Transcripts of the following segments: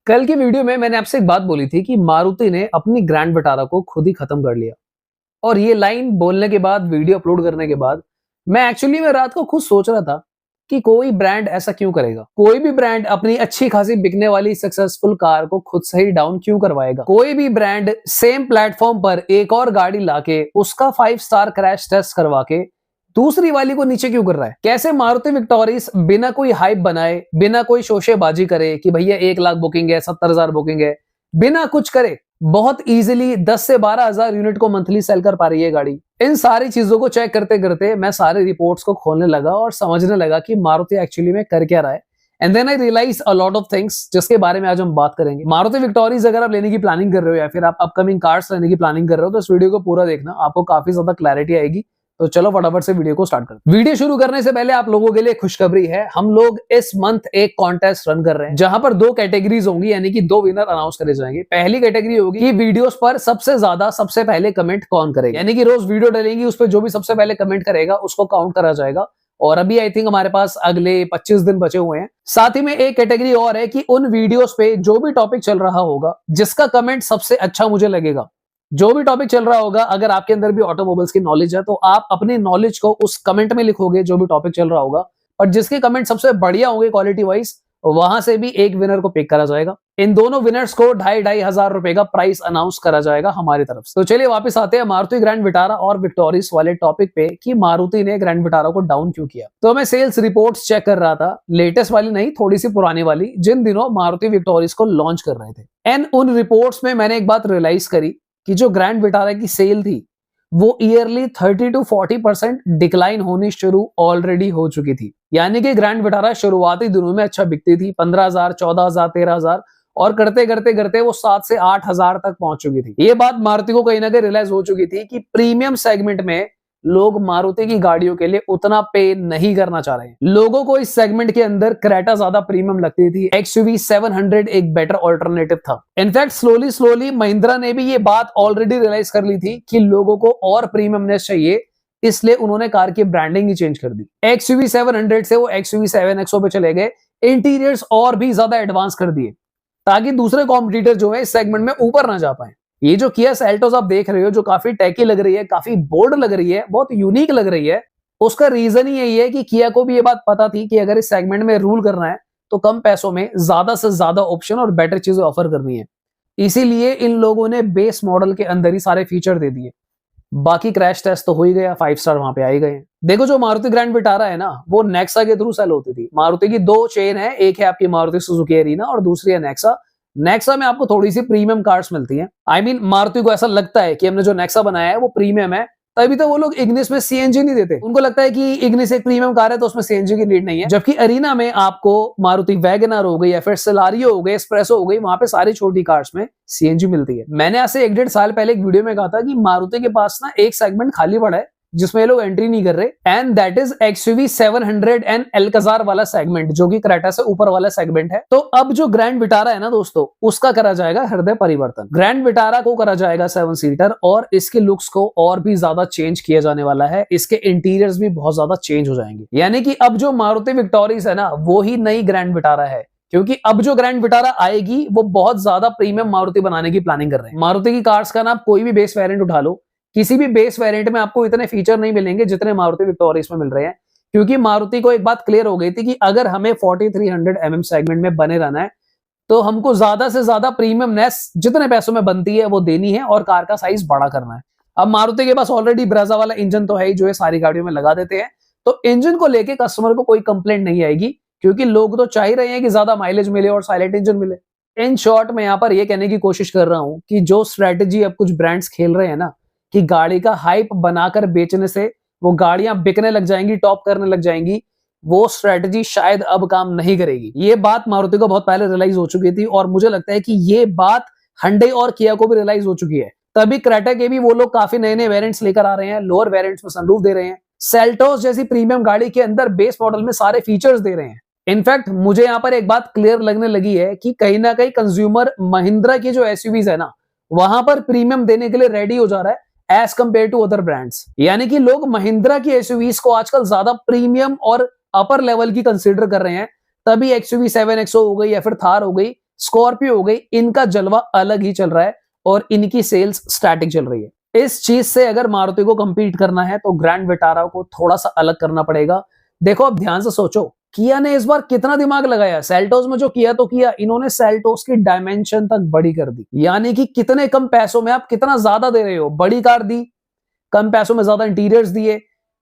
कल की वीडियो में मैंने आपसे एक बात बोली थी कि मारुति ने अपनी ग्रैंड विटारा को खुद ही खत्म कर लिया। और ये लाइन बोलने के बाद, वीडियो अपलोड करने के बाद, मैं एक्चुअली में रात को खुद सोच रहा था कि कोई ब्रांड ऐसा क्यों करेगा। कोई भी ब्रांड अपनी अच्छी खासी बिकने वाली सक्सेसफुल कार को खुद से ही डाउन क्यों करवाएगा। कोई भी ब्रांड सेम प्लेटफॉर्म पर एक और गाड़ी लाके उसका 5 स्टार क्रैश टेस्ट करवा के दूसरी वाली को नीचे क्यों कर रहा है। कैसे मारुति विक्टोरियस बिना कोई हाइप बनाए, बिना कोई शोशेबाजी करे कि भैया 1 लाख बुकिंग है, 70,000 बुकिंग है, बिना कुछ करे बहुत इजीली 10 से 12,000 यूनिट को मंथली सेल कर पा रही है गाड़ी। इन सारी चीजों को चेक करते करते मैं सारे रिपोर्ट्स को खोलने लगा और समझने लगा कि मारुति एक्चुअली में कर क्या रहा है। And then I realise a lot of things जिसके बारे में आज हम बात करेंगे। मारुति विक्टोरियस अगर आप लेने की प्लानिंग कर रहे हो या फिर आप अपकमिंग कार्स लेने की प्लानिंग कर रहे हो तो इस वीडियो को पूरा देखना, आपको काफी ज्यादा क्लैरिटी आएगी। तो चलो फटाफट से वीडियो को स्टार्ट करते हैं। वीडियो शुरू करने से पहले आप लोगों के लिए खुशखबरी है, हम लोग इस मंथ एक कॉन्टेस्ट रन कर रहे हैं जहां पर 2 कैटेगरीज होंगी, यानी कि 2 विनर अनाउंस करे जाएंगे। पहली कैटेगरी होगी कि वीडियोस पर सबसे ज्यादा सबसे पहले कमेंट कौन करेगा, यानी कि रोज वीडियो डालेंगी उस पर जो भी सबसे पहले कमेंट करेगा उसको काउंट करा जाएगा। और अभी आई थिंक हमारे पास अगले 25 दिन बचे हुए हैं। साथ ही में एक कैटेगरी और है कि उन वीडियोस पे जो भी टॉपिक चल रहा होगा, जिसका कमेंट सबसे अच्छा मुझे लगेगा, जो भी टॉपिक चल रहा होगा, अगर आपके अंदर भी ऑटोमोबाइल्स की नॉलेज है तो आप अपनी नॉलेज को उस कमेंट में लिखोगे जो भी टॉपिक चल रहा होगा, और जिसके कमेंट सबसे बढ़िया होंगे क्वालिटी वाइज, वहां से भी एक विनर को पिक करा जाएगा। इन दोनों विनर्स को 2,500 रुपए का प्राइस अनाउंस करा जाएगा हमारी तरफ से। तो चलिए वापस आते हैं मारुति ग्रैंड विटारा और विक्टोरियस वाले टॉपिक पे कि मारुति ने ग्रैंड विटारा को डाउन क्यों किया। तो मैं सेल्स रिपोर्ट्स चेक कर रहा था, लेटेस्ट वाली नहीं, थोड़ी सी पुरानी वाली, जिन दिनों मारुति विक्टोरियस को लॉन्च कर रहे थे। एंड उन रिपोर्ट्स में मैंने एक बात रियलाइज करी कि जो ग्रैंड विटारा की सेल थी वो ईयरली 30 to 40% डिक्लाइन होनी शुरू ऑलरेडी हो चुकी थी। यानी कि ग्रैंड विटारा शुरुआती दिनों में अच्छा बिकती थी, 15,000, 14,000, 13,000, और करते करते करते वो 7 से 8,000 तक पहुंच चुकी थी। ये बात मारुति को कहीं ना कहीं रियलाइज हो चुकी थी कि प्रीमियम सेगमेंट में लोग मारुति की गाड़ियों के लिए उतना पे नहीं करना चाह रहे हैं। लोगों को इस सेगमेंट के अंदर क्रेटा ज्यादा प्रीमियम लगती थी, XUV 700 एक बेटर ऑल्टरनेटिव था। इनफैक्ट स्लोली स्लोली महिंद्रा ने भी ये बात ऑलरेडी रियलाइज कर ली थी कि लोगों को और प्रीमियमनेस चाहिए, इसलिए उन्होंने कार की ब्रांडिंग ही चेंज कर दी। XUV 700 से वो XUV 7XO पे चले गए, इंटीरियर्स और भी ज्यादा एडवांस कर दिए ताकि दूसरे कॉम्पिटिटर जो है इस सेगमेंट में ऊपर ना जा पाए। ये जो किया सेल्टोस आप देख रहे हो, जो काफी टैकी लग रही है, काफी बोल्ड लग रही है, बहुत यूनिक लग रही है, उसका रीजन ही यही है कि किया को भी ये बात पता थी कि अगर इस सेगमेंट में रूल करना है तो कम पैसों में ज्यादा से ज्यादा ऑप्शन और बेटर चीजें ऑफर करनी है। इसीलिए इन लोगों ने बेस मॉडल के अंदर ही सारे फीचर दे दिए। बाकी क्रैश टेस्ट तो हो ही गया, 5 स्टार वहां पे आ ही गए। देखो जो मारुति ग्रैंड विटारा है ना, वो नेक्सा के थ्रू सेल होती थी। मारुति की 2 चेन है, एक है आपकी मारुति सुजुकी एरीना और दूसरी है नेक्सा। नेक्सा में आपको थोड़ी सी प्रीमियम कार्स मिलती हैं। आई मीन मारुति को ऐसा लगता है कि हमने जो नेक्सा बनाया है वो प्रीमियम है, तभी तो वो लोग इग्निस में सीएनजी नहीं देते। उनको लगता है कि इग्निस एक प्रीमियम कार है तो उसमें सीएनजी की नीड नहीं है। जबकि अरीना में आपको मारुति वैगनर हो गई या फिर सेलारियो हो गई, एस्प्रेसो हो गई, वहां पे सारी छोटी कार्स में सीएनजी मिलती है। मैंने ऐसे 1-1.5 साल पहले एक वीडियो में कहा था कि मारुति के पास ना एक सेगमेंट खाली पड़ा है जिसमें ये लोग एंट्री नहीं कर रहे, and that is XUV 700 and Alcazar वाला सेगमेंट, जो कि क्रेटा से ऊपर वाला सेगमेंट है। तो अब जो ग्रैंड विटारा है ना दोस्तों, उसका करा जाएगा हृदय परिवर्तन। ग्रैंड विटारा को करा जाएगा 7 सीटर और इसके लुक्स को और भी ज्यादा चेंज किया जाने वाला है। इसके इंटीरियर्स भी बहुत ज्यादा चेंज हो जाएंगे। यानी कि अब जो मारुति विक्टोरियस है ना, वो ही नई ग्रैंड विटारा है, क्योंकि अब जो ग्रैंड विटारा आएगी वो बहुत ज्यादा प्रीमियम मारुति बनाने की प्लानिंग कर रहे हैं। मारुति की कार्स का ना आप कोई भी बेस वेरिएंट उठा लो, किसी भी बेस वेरिएंट में आपको इतने फीचर नहीं मिलेंगे जितने मारुति विक्टोरियस में मिल रहे हैं। क्योंकि मारुति को एक बात क्लियर हो गई थी कि अगर हमें 4300 mm सेगमेंट में बने रहना है तो हमको ज्यादा से ज्यादा प्रीमियमनेस जितने पैसों में बनती है वो देनी है और कार का साइज बड़ा करना है। अब मारुति के पास ऑलरेडी ब्रेजा वाला इंजन तो है ही, जो है सारी गाड़ियों में लगा देते हैं, तो इंजन को लेके कस्टमर को कोई कंप्लेंट नहीं आएगी, क्योंकि लोग तो चाह ही रहे हैं कि ज्यादा माइलेज मिले और साइलेंट इंजन मिले। इन शॉर्ट मैं यहाँ पर यह कहने की कोशिश कर रहा हूं कि जो स्ट्रेटेजी अब कुछ ब्रांड्स खेल रहे हैं ना, कि गाड़ी का हाइप बनाकर बेचने से वो गाड़ियां बिकने लग जाएंगी, टॉप करने लग जाएंगी, वो स्ट्रेटजी शायद अब काम नहीं करेगी। ये बात मारुति को बहुत पहले रियलाइज हो चुकी थी और मुझे लगता है कि ये बात hyundai और किया को भी रियलाइज हो चुकी है। तभी क्रेटा के भी वो लोग काफी नए नए वेरिएंट्स लेकर आ रहे हैं, लोअर वेरिएंट्स में सनरूफ दे रहे हैं, सेल्टोस जैसी प्रीमियम गाड़ी के अंदर बेस मॉडल में सारे फीचर्स दे रहे हैं। इनफैक्ट मुझे यहाँ पर एक बात क्लियर लगने लगी है कि कहीं ना कहीं कंज्यूमर महिंद्रा की जो एसयूवीज है ना, वहां पर प्रीमियम देने के लिए रेडी हो जा रहा है as compare to other brands. यानी कि लोग महिंद्रा की एसयूवीज को आजकल ज्यादा प्रीमियम और अपर लेवल की कंसीडर कर रहे हैं। तभी XUV 7XO हो गई या फिर थार हो गई, स्कॉर्पियो हो गई, इनका जलवा अलग ही चल रहा है और इनकी सेल्स स्टैटिक चल रही है। इस चीज से अगर मारुति को कंपीट करना है तो ग्रैंड विटारा को थोड़ा सा अलग करना पड़ेगा। देखो अब ध्यान से सोचो, किया ने इस बार कितना दिमाग लगाया। सेल्टोस में जो किया तो किया, इन्होंने सेल्टोस की डायमेंशन तक बड़ी कर दी, यानी कि कितने कम पैसों में आप कितना ज्यादा दे रहे हो। बड़ी कार दी, कम पैसों में ज्यादा इंटीरियर्स दिए,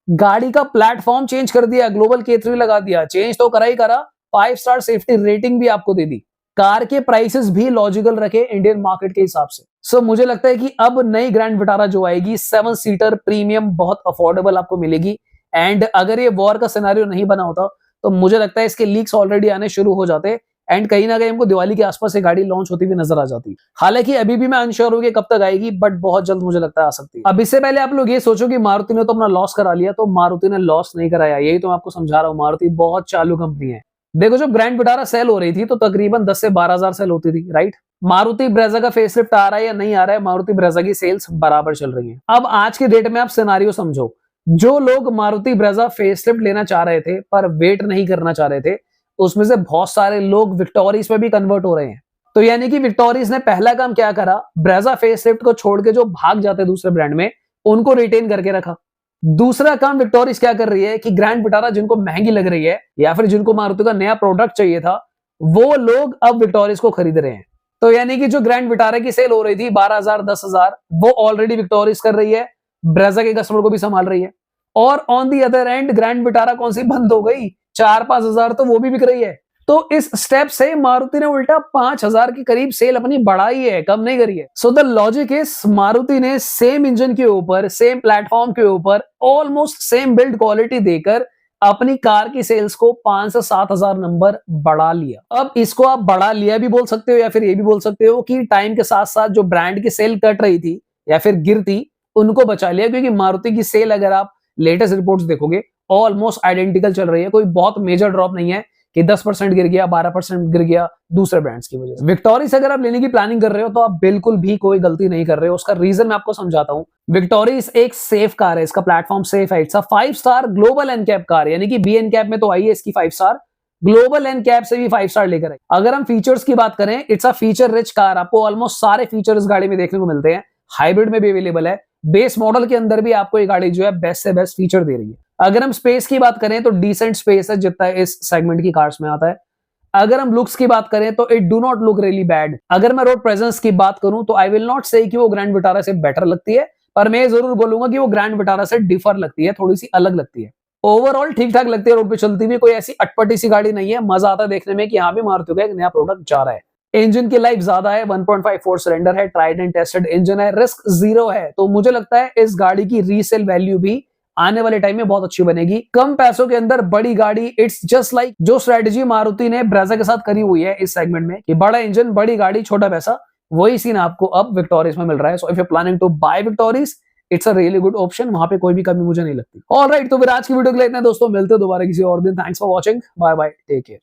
गाड़ी का प्लेटफॉर्म चेंज कर दिया, ग्लोबल K3 लगा दिया, चेंज तो करा ही करा, 5 स्टार सेफ्टी रेटिंग भी आपको दे दी, कार के प्राइसेस भी लॉजिकल रखे इंडियन मार्केट के हिसाब से। सो मुझे लगता है कि अब नई ग्रैंड विटारा जो आएगी 7 सीटर प्रीमियम बहुत अफोर्डेबल आपको मिलेगी। एंड अगर ये वॉर का सिनेरियो नहीं बना होता तो मुझे लगता है इसके लीक्स ऑलरेडी आने शुरू हो जाते एंड कहीं ना कहीं हमको दिवाली के आसपास ये गाड़ी लॉन्च होती हुई नजर आ जाती। हालांकि अभी भी मैं अनश्योर हूं कि कब तक आएगी, बट बहुत जल्द मुझे लगता है आ सकती है। अब इससे पहले आप लोग ये सोचो कि मारुति ने तो अपना लॉस करा लिया, तो मारुति ने लॉस नहीं कराया, यही तो मैं आपको समझा रहा हूं। मारुति बहुत चालू कंपनी है। देखो जब ग्रैंड विटारा सेल हो रही थी तो तकरीबन 10 से 12 हजार सेल होती थी, राइट। मारुति ब्रेजा का फेसलिफ्ट आ रहा है या नहीं आ रहा है, मारुति ब्रेजा की सेल्स बराबर चल रही है। अब आज के डेट में आप सिनेरियो समझो, जो लोग मारुति ब्रेजा फेसलिफ्ट लेना चाह रहे थे पर वेट नहीं करना चाह रहे थे, उसमें से बहुत सारे लोग विक्टोरिस में भी कन्वर्ट हो रहे हैं। तो यानी कि विक्टोरिस ने पहला काम क्या करा, ब्रेजा फेसलिफ्ट को छोड़ के जो भाग जाते दूसरे ब्रांड में, उनको रिटेन करके रखा। दूसरा काम विक्टोरिस क्या कर रही है कि ग्रैंड विटारा जिनको महंगी लग रही है या फिर जिनको मारुति का नया प्रोडक्ट चाहिए था, वो लोग अब विक्टोरिस को खरीद रहे हैं। तो यानी कि जो ग्रैंड विटारा की सेल हो रही थी 12,000 10,000, वो ऑलरेडी विक्टोरिस कर रही है, ब्रेजा के कस्टमर को भी संभाल रही है। और on the other and grand Vitara कौन सी बंद हो गई, 4-5 हजार तो वो भी बिक रही है। तो इस स्टेप से मारुति ने उल्टा 5,000 के करीब सेल अपनी बढ़ाई है, कम नहीं करी है। So the logic is, Maruti ने सेम इंजन के ऊपर, सेम प्लेटफॉर्म के ऊपर, ऑलमोस्ट सेम बिल्ड क्वालिटी देकर अपनी कार की सेल्स को 5 से 7 हजार नंबर बढ़ा लिया। अब इसको आप बढ़ा लिया भी बोल सकते हो या फिर ये भी बोल सकते हो कि टाइम के साथ साथ जो ब्रांड की सेल कट रही थी या फिर गिरती, उनको बचा लिया। क्योंकि मारुति की सेल अगर आप लेटेस्ट रिपोर्ट्स देखोगे ऑलमोस्ट आइडेंटिकल चल रही है, कोई बहुत मेजर ड्रॉप नहीं है कि 10% गिर गया, 12% गिर गया दूसरे ब्रांड्स की वजह से। विक्टोरिस अगर आप लेने की प्लानिंग कर रहे हो तो आप बिल्कुल भी कोई गलती नहीं कर रहे हो। उसका रीजन मैं आपको समझाता हूं। विक्टोरिस एक सेफ कार है, इसका प्लेटफॉर्म सेफ है, it's a 5 star global NCAP car, यानी कि बी एनकैप में तो आई है इसकी 5 स्टार, ग्लोबल एनकैप से भी 5 स्टार लेकर आई। अगर हम फीचर्स की बात करें, it's a feature rich car, आपको ऑलमोस्ट सारे फीचर इस गाड़ी में देखने को मिलते हैं। हाइब्रिड में भी अवेलेबल है, बेस मॉडल के अंदर भी आपको ये गाड़ी जो है बेस्ट से बेस्ट फीचर दे रही है। अगर हम स्पेस की बात करें तो डिसेंट स्पेस है जितना इस सेगमेंट की कार्स में आता है। अगर हम लुक्स की बात करें तो it do not look really bad. अगर मैं रोड प्रेजेंस की बात करूं तो आई विल नॉट से कि वो ग्रैंड विटारा से बेटर लगती है, पर मैं जरूर बोलूंगा कि वो ग्रैंड विटारा से डिफर लगती है, थोड़ी सी अलग लगती है। ओवरऑल ठीक ठाक लगती है, रोड पे चलती हुई कोई ऐसी अटपटी सी गाड़ी नहीं है। मजा आता है देखने में कि यहाँ भी मारुति का एक नया प्रोडक्ट जा रहा है। इंजन की लाइफ ज्यादा है, 1.54 सिलेंडर है, ट्राइड एंड टेस्टेड इंजन है, रिस्क जीरो है। तो मुझे लगता है इस गाड़ी की रीसेल वैल्यू भी आने वाले टाइम में बहुत अच्छी बनेगी। कम पैसों के अंदर बड़ी गाड़ी, इट्स जस्ट लाइक जो स्ट्रेटेजी मारुति ने ब्रेजा के साथ करी हुई है इस सेगमेंट में कि बड़ा इंजन बड़ी गाड़ी छोटा पैसा, वही सीन आपको अब विक्टोरिस में मिल रहा है। So if you planning to buy Victoris, it's a really good option, वहां पे कोई भी कमी मुझे नहीं लगती। ऑलराइट, तो फिर आज की वीडियो के लिए इतना दोस्तों, मिलते हैं दोबारा किसी और दिन। Thanks for watching, bye bye, take care.